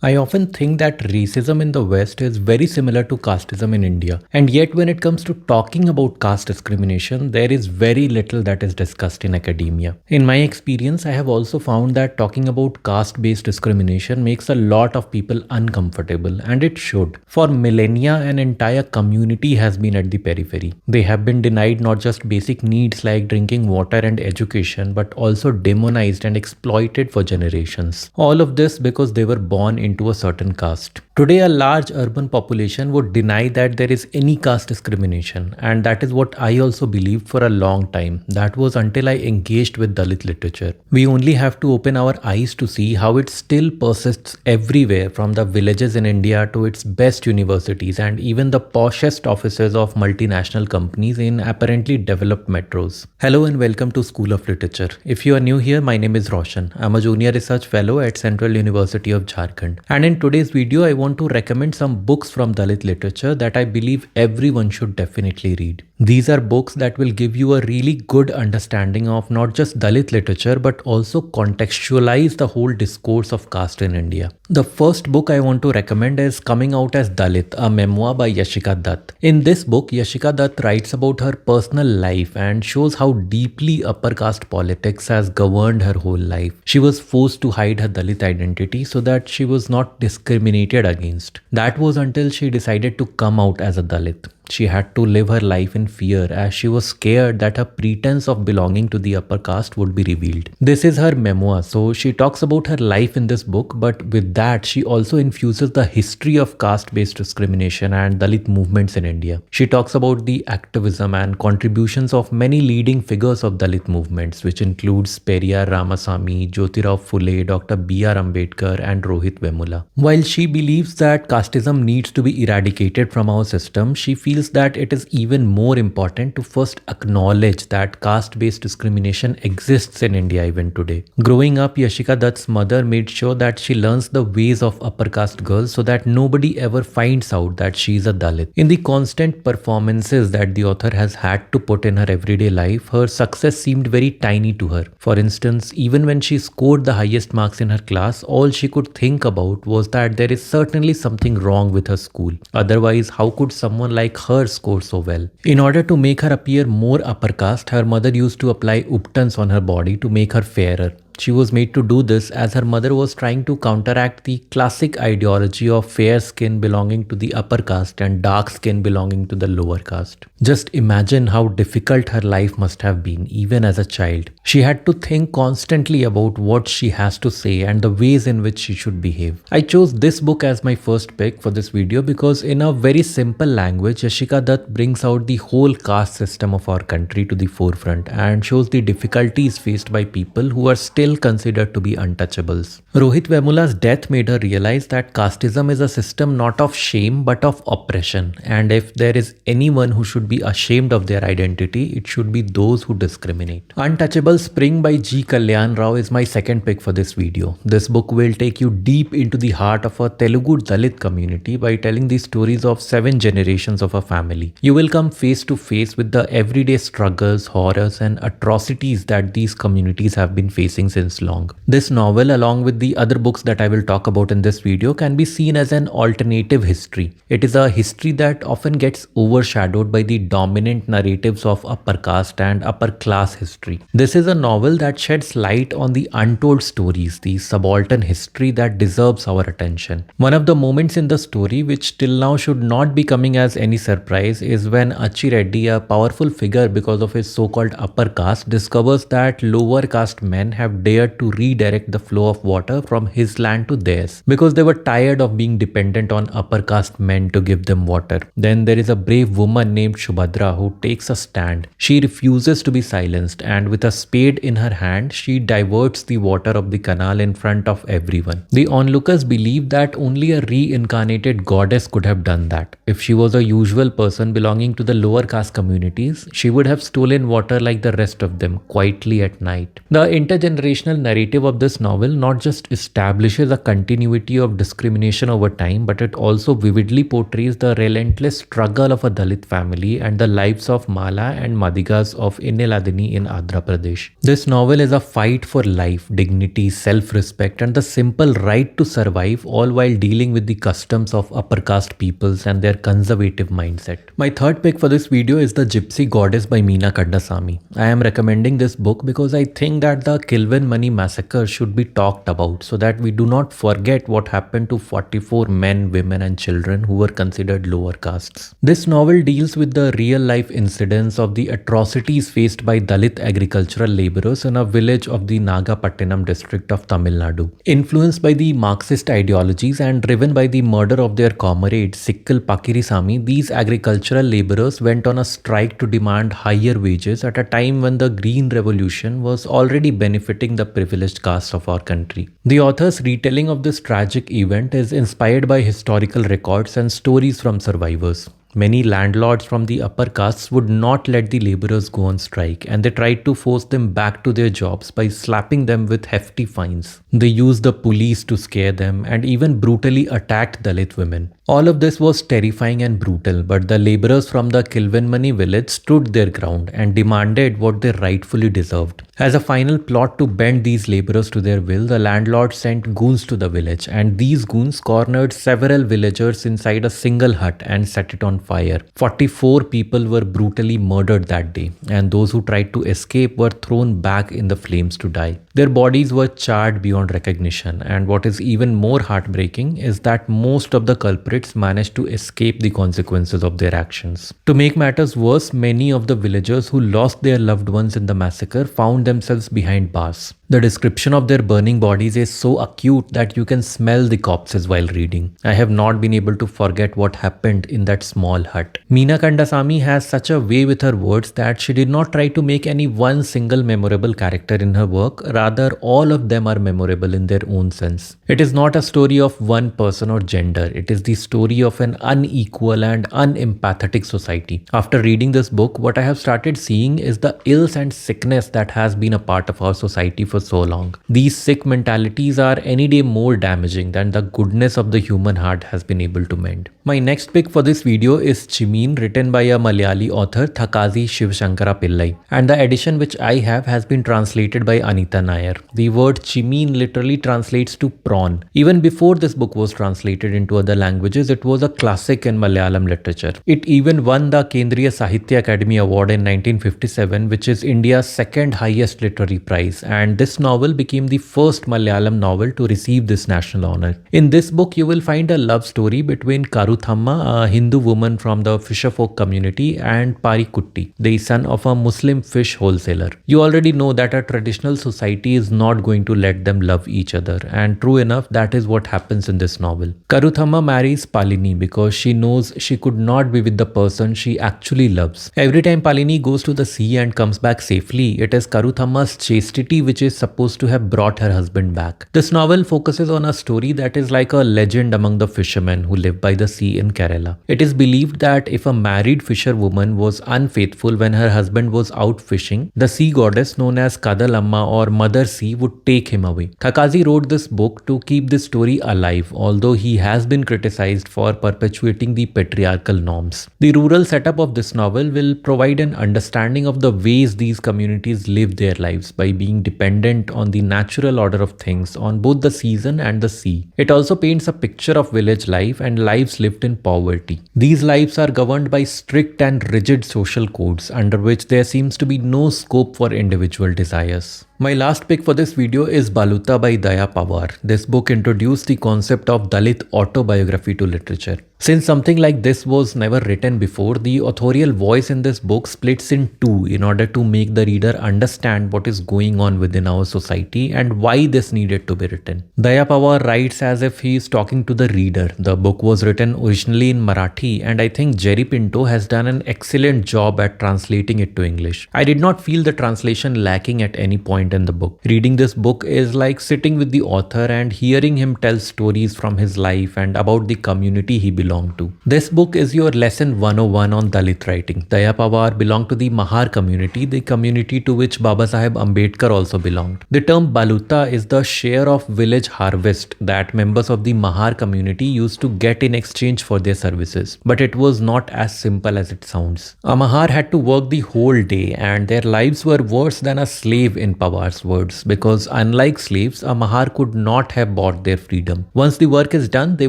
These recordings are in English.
I often think that racism in the West is very similar to casteism in India. And yet, when it comes to talking about caste discrimination, there is very little that is discussed in academia. In my experience, I have also found that talking about caste based discrimination makes a lot of people uncomfortable, and it should. For millennia, an entire community has been at the periphery. They have been denied not just basic needs like drinking water and education, but also demonized and exploited for generations. All of this because they were born into a certain caste. Today, a large urban population would deny that there is any caste discrimination, and that is what I also believed for a long time. That was until I engaged with Dalit literature. We only have to open our eyes to see how it still persists everywhere, from the villages in India to its best universities and even the poshest offices of multinational companies in apparently developed metros. Hello and welcome to School of Literature. If you are new here, my name is Roshan. I'm a junior research fellow at Central University of Jharkhand. And in today's video, I want to recommend some books from Dalit literature that I believe everyone should definitely read. These are books that will give you a really good understanding of not just Dalit literature but also contextualize the whole discourse of caste in India. The first book I want to recommend is Coming Out as Dalit, a memoir by Yashica Dutt. In this book, Yashica Dutt writes about her personal life and shows how deeply upper caste politics has governed her whole life. She was forced to hide her Dalit identity so that she was not discriminated against. That was until she decided to come out as a Dalit. She had to live her life in fear as she was scared that her pretense of belonging to the upper caste would be revealed. This is her memoir, so she talks about her life in this book, but with that, she also infuses the history of caste-based discrimination and Dalit movements in India. She talks about the activism and contributions of many leading figures of Dalit movements, which includes Periyar Ramasamy, Jyotirao Phule, Dr. B.R. Ambedkar, and Rohit Vemula. While she believes that casteism needs to be eradicated from our system, she feels that it is even more important to first acknowledge that caste-based discrimination exists in India even today. Growing up, Yashica Dutt's mother made sure that she learns the ways of upper caste girls so that nobody ever finds out that she is a Dalit. In the constant performances that the author has had to put in her everyday life, her success seemed very tiny to her. For instance, even when she scored the highest marks in her class, all she could think about was that there is certainly something wrong with her school. Otherwise, how could someone like her score so well? In order to make her appear more upper caste, her mother used to apply uptons on her body to make her fairer. She was made to do this as her mother was trying to counteract the classic ideology of fair skin belonging to the upper caste and dark skin belonging to the lower caste. Just imagine how difficult her life must have been, even as a child. She had to think constantly about what she has to say and the ways in which she should behave. I chose this book as my first pick for this video because in a very simple language, Yashica Dutt brings out the whole caste system of our country to the forefront and shows the difficulties faced by people who are still considered to be untouchables. Rohit Vemula's death made her realize that casteism is a system not of shame but of oppression, and if there is anyone who should be ashamed of their identity, it should be those who discriminate. Untouchable Spring by G. Kalyan Rao is my second pick for this video. This book will take you deep into the heart of a Telugu Dalit community by telling the stories of 7 generations of a family. You will come face to face with the everyday struggles, horrors, and atrocities that these communities have been facing since long. This novel, along with the other books that I will talk about in this video, can be seen as an alternative history. It is a history that often gets overshadowed by the dominant narratives of upper caste and upper class history. This is a novel that sheds light on the untold stories, the subaltern history that deserves our attention. One of the moments in the story which till now should not be coming as any surprise is when Achi Reddy, a powerful figure because of his so-called upper caste, discovers that lower caste men have dared to redirect the flow of water from his land to theirs because they were tired of being dependent on upper caste men to give them water. Then there is a brave woman named Shubhadra who takes a stand. She refuses to be silenced, and with a spade in her hand, she diverts the water of the canal in front of everyone. The onlookers believe that only a reincarnated goddess could have done that. If she was a usual person belonging to the lower caste communities, she would have stolen water like the rest of them quietly at night. The intergenerational intergenerational narrative of this novel not just establishes a continuity of discrimination over time, but it also vividly portrays the relentless struggle of a Dalit family and the lives of Mala and Madigas of Ineladini in Andhra Pradesh. This novel is a fight for life, dignity, self-respect, and the simple right to survive, all while dealing with the customs of upper caste peoples and their conservative mindset. My third pick for this video is The Gypsy Goddess by Meena Kandasamy. I am recommending this book because I think that the Kilvan massacre should be talked about so that we do not forget what happened to 44 men, women and children who were considered lower castes. This novel deals with the real life incidents of the atrocities faced by Dalit agricultural laborers in a village of the Nagapattinam district of Tamil Nadu. Influenced by the Marxist ideologies and driven by the murder of their comrade Sikkal Pakirisamy, these agricultural laborers went on a strike to demand higher wages at a time when the Green Revolution was already benefiting the privileged caste of our country. The author's retelling of this tragic event is inspired by historical records and stories from survivors. Many landlords from the upper castes would not let the laborers go on strike, and they tried to force them back to their jobs by slapping them with hefty fines. They used the police to scare them and even brutally attacked Dalit women. All of this was terrifying and brutal, but the laborers from the Kilvanmani village stood their ground and demanded what they rightfully deserved. As a final plot to bend these laborers to their will, the landlord sent goons to the village, and these goons cornered several villagers inside a single hut and set it on fire. 44 people were brutally murdered that day, and those who tried to escape were thrown back in the flames to die. Their bodies were charred beyond recognition, and what is even more heartbreaking is that most of the culprits managed to escape the consequences of their actions. To make matters worse, many of the villagers who lost their loved ones in the massacre found themselves behind bars. The description of their burning bodies is so acute that you can smell the corpses while reading. I have not been able to forget what happened in that small hut. Meena Kandasamy has such a way with her words that she did not try to make any one single memorable character in her work, rather all of them are memorable in their own sense. It is not a story of one person or gender, it is the story of an unequal and unempathetic society. After reading this book, what I have started seeing is the ills and sickness that has been a part of our society for so long. These sick mentalities are any day more damaging than the goodness of the human heart has been able to mend. My next pick for this video is Chemmeen, written by a Malayali author Thakazhi Sivasankara Pillai, and the edition which I have has been translated by Anita Nair. The word Chemmeen literally translates to prawn. Even before this book was translated into other languages, it was a classic in Malayalam literature. It even won the Kendriya Sahitya Academy Award in 1957, which is India's second highest literary prize, and this novel became the first Malayalam novel to receive this national honor. In this book, you will find a love story between Karuthamma, a Hindu woman from the fisherfolk community, and Parikutti, the son of a Muslim fish wholesaler. You already know that a traditional society is not going to let them love each other, and true enough, that is what happens in this novel. Karuthamma marries Palini because she knows she could not be with the person she actually loves. Every time Palini goes to the sea and comes back safely, it is Karuthamma's chastity which is supposed to have brought her husband back. This novel focuses on a story that is like a legend among the fishermen who live by the sea in Kerala. It is believed that if a married fisherwoman was unfaithful when her husband was out fishing, the sea goddess known as Kadalamma or Mother Sea would take him away. Thakazhi wrote this book to keep this story alive, although he has been criticized for perpetuating the patriarchal norms. The rural setup of this novel will provide an understanding of the ways these communities live their lives by being dependent on the natural order of things on both the season and the sea. It also paints a picture of village life and lives lived in poverty. These lives are governed by strict and rigid social codes under which there seems to be no scope for individual desires. My last pick for this video is Baluta by Daya Pawar. This book introduced the concept of Dalit autobiography to literature. Since something like this was never written before, the authorial voice in this book splits in two in order to make the reader understand what is going on within our society and why this needed to be written. Daya Pawar writes as if he is talking to the reader. The book was written originally in Marathi, and I think Jerry Pinto has done an excellent job at translating it to English. I did not feel the translation lacking at any point point in the book. Reading this book is like sitting with the author and hearing him tell stories from his life and about the community he belonged to. This book is your lesson 101 on Dalit writing. Daya Pawar belonged to the Mahar community, the community to which Baba Saheb Ambedkar also belonged. The term Baluta is the share of village harvest that members of the Mahar community used to get in exchange for their services. But it was not as simple as it sounds. A Mahar had to work the whole day and their lives were worse than a slave in Pawar's words, because unlike slaves, a Mahar could not have bought their freedom. Once the work is done, they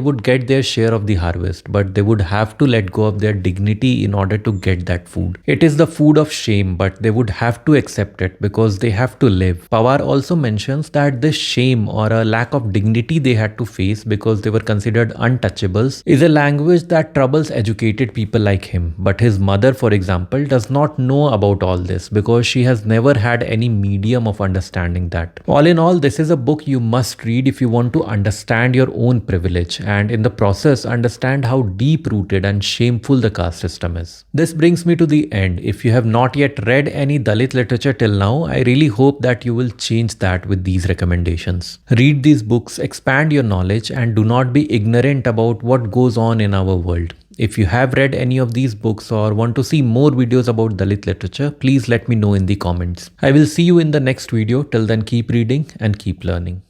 would get their share of the harvest, but they would have to let go of their dignity in order to get that food. It is the food of shame, but they would have to accept it because they have to live. Pawar also mentions that this shame or a lack of dignity they had to face because they were considered untouchables is a language that troubles educated people like him. But his mother, for example, does not know about all this because she has never had any medium of understanding that. All in all, this is a book you must read if you want to understand your own privilege and in the process understand how deep-rooted and shameful the caste system is. This brings me to the end. If you have not yet read any Dalit literature till now, I really hope that you will change that with these recommendations. Read these books, expand your knowledge, and do not be ignorant about what goes on in our world. If you have read any of these books or want to see more videos about Dalit literature, please let me know in the comments. I will see you in the next video. Till then, keep reading and keep learning.